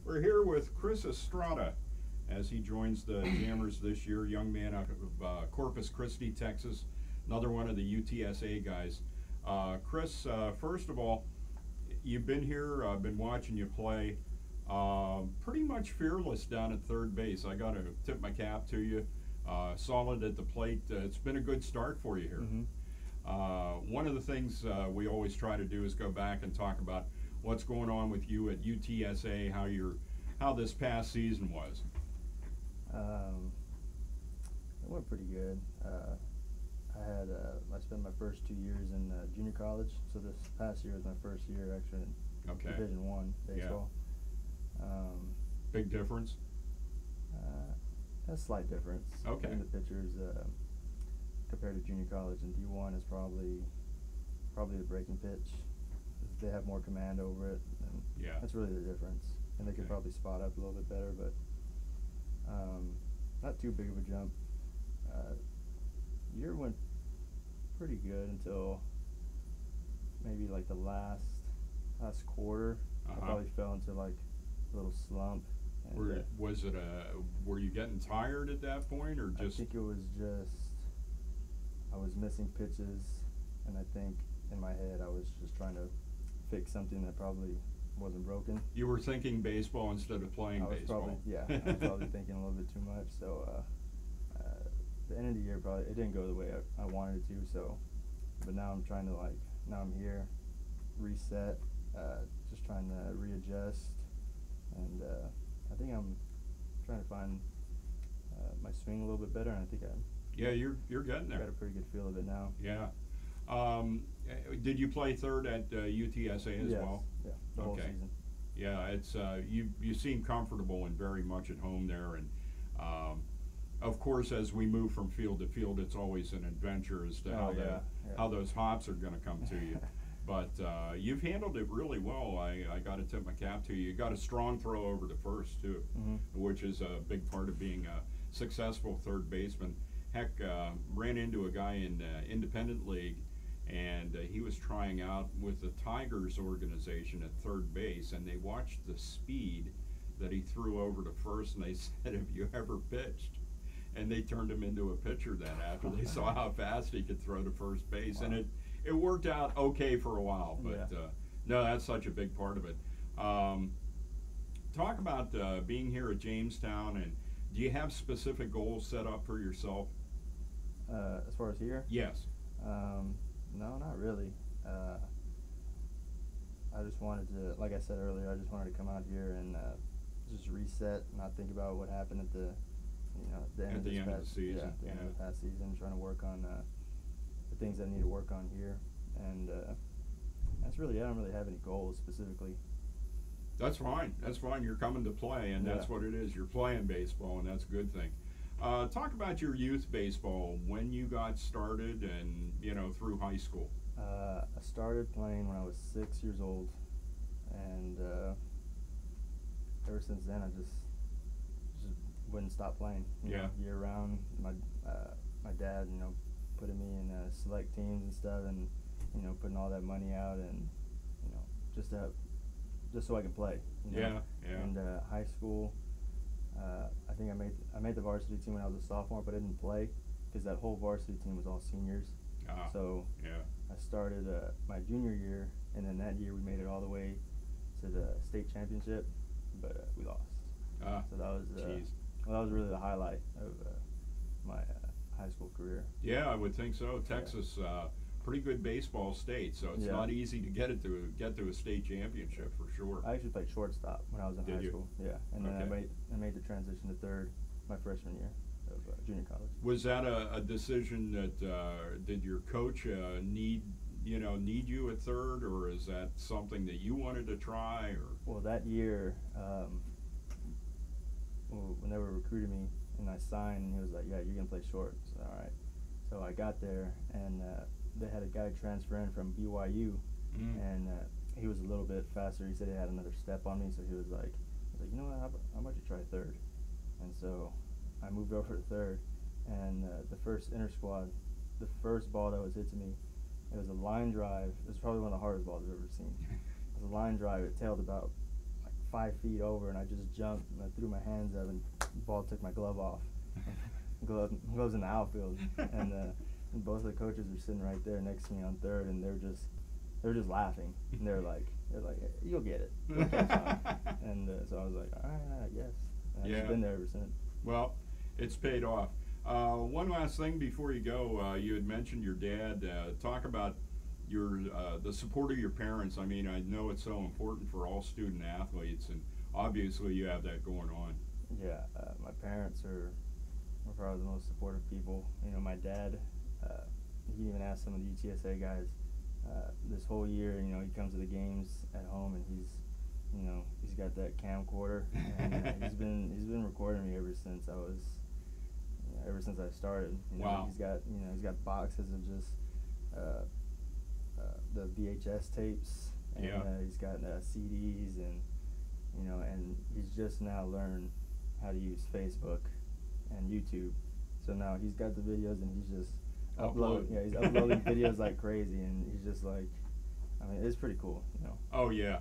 We're here with Chris Estrada as he joins the Jammers this year. Young man out of Corpus Christi, Texas. Another one of the UTSA guys. Chris, first of all, you've been here. I've been watching you play. Pretty much fearless down at third base. I got to tip my cap to you. Solid at the plate. It's been a good start for you here. One of the things we always try to do is go back and talk about what's going on with you at UTSA, how this past season was. It went pretty good. I spent my first 2 years in junior college, so this past year was my first year actually in Division I baseball. Big difference? A slight difference. Okay. In the pitchers compared to junior college, and D1 is probably the breaking pitch. They have more command over it, and that's really the difference. And they could probably spot up a little bit better, but not too big of a jump. Year went pretty good until maybe like the last quarter. I probably fell into like a little slump. And were you getting tired at that point, or just? I think it was just I was missing pitches, and I think in my head I was just trying to fix something that probably wasn't broken. You were thinking baseball instead of playing baseball. I was probably thinking a little bit too much. So the end of the year it didn't go the way I wanted it to. So, but now I'm trying to now I'm here, reset, just trying to readjust, and I think I'm trying to find my swing a little bit better, and I think you're getting there. I got a pretty good feel of it now. Yeah. Did you play third at UTSA as well? Yeah, the whole season. Yeah, it's you seem comfortable and very much at home there, and of course, as we move from field to field, it's always an adventure as to how those hops are going to come to you. But you've handled it really well. I got to tip my cap to you. You got a strong throw over to first too, which is a big part of being a successful third baseman. Heck, ran into a guy in independent league, and he was trying out with the Tigers organization at third base, and they watched the speed that he threw over to first, and they said, "Have you ever pitched?" And they turned him into a pitcher then after they saw how fast he could throw to first base. Wow. And it worked out okay for a while, but no, that's such a big part of it. Talk about being here at Jamestown, and do you have specific goals set up for yourself? As far as here? Yes. No, not really. I just wanted to, like I said earlier, I just wanted to come out here and just reset, not think about what happened at the end of the season. Yeah, the end of the past season, trying to work on the things that I need to work on here, and that's really it. I don't really have any goals specifically. That's fine. That's fine. You're coming to play, and that's what it is. You're playing baseball, and that's a good thing. Talk about your youth baseball, when you got started and, through high school. I started playing when I was 6 years old, and ever since then I just wouldn't stop playing. Year round. My dad, putting me in select teams and stuff, and putting all that money out, and just so I can play. And high school. I think I made the varsity team when I was a sophomore, but I didn't play because that whole varsity team was all seniors. So I started my junior year, and then that year we made it all the way to the state championship, but we lost. So that was really the highlight of my high school career. Yeah, I would think so. Texas, pretty good baseball state, so it's not easy to get to a state championship for sure. I actually played shortstop when I was in high school. Yeah, and then I made the transition to third my freshman year of junior college. Was that a decision that did your coach need you at third, or is that something that you wanted to try? Or well, that year when they were recruiting me and I signed, and he was like, "Yeah, you're gonna play short." So all right. So I got there, and they had a guy transfer in from BYU, and he was a little bit faster. He said he had another step on me, so he was like, "You know what? How about you try third?" And so I moved over to third, and the first inter squad, the first ball that was hit to me, it was a line drive. It was probably one of the hardest balls I've ever seen. It was a line drive. It tailed about like 5 feet over, and I just jumped and I threw my hands up, and the ball took my glove off. Gloves in the outfield, and both of the coaches were sitting right there next to me on third, and they're just laughing, and they're like, you'll get it. You'll catch on. And so I was like, all right, I guess. And I've just been there ever since. Well, it's paid off. One last thing before you go, you had mentioned your dad. Talk about the support of your parents. I mean, I know it's so important for all student athletes, and obviously you have that going on. Yeah, my parents are probably the most supportive people. You know, my dad, he even asked some of the UTSA guys this whole year. You know, he comes to the games at home, and he's got that camcorder, and he's been recording me ever since I started. You know, wow. He's got boxes of just the VHS tapes, and he's got CDs, and he's just now learned how to use Facebook and YouTube. So now he's got the videos, and he's just uploading videos like crazy, and he's just like, I mean, it's pretty cool, you know. Oh yeah.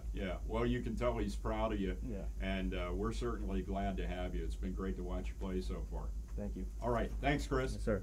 Well, you can tell he's proud of you. Yeah. And we're certainly glad to have you. It's been great to watch you play so far. Thank you. All right. Thanks, Chris. Yes, sir.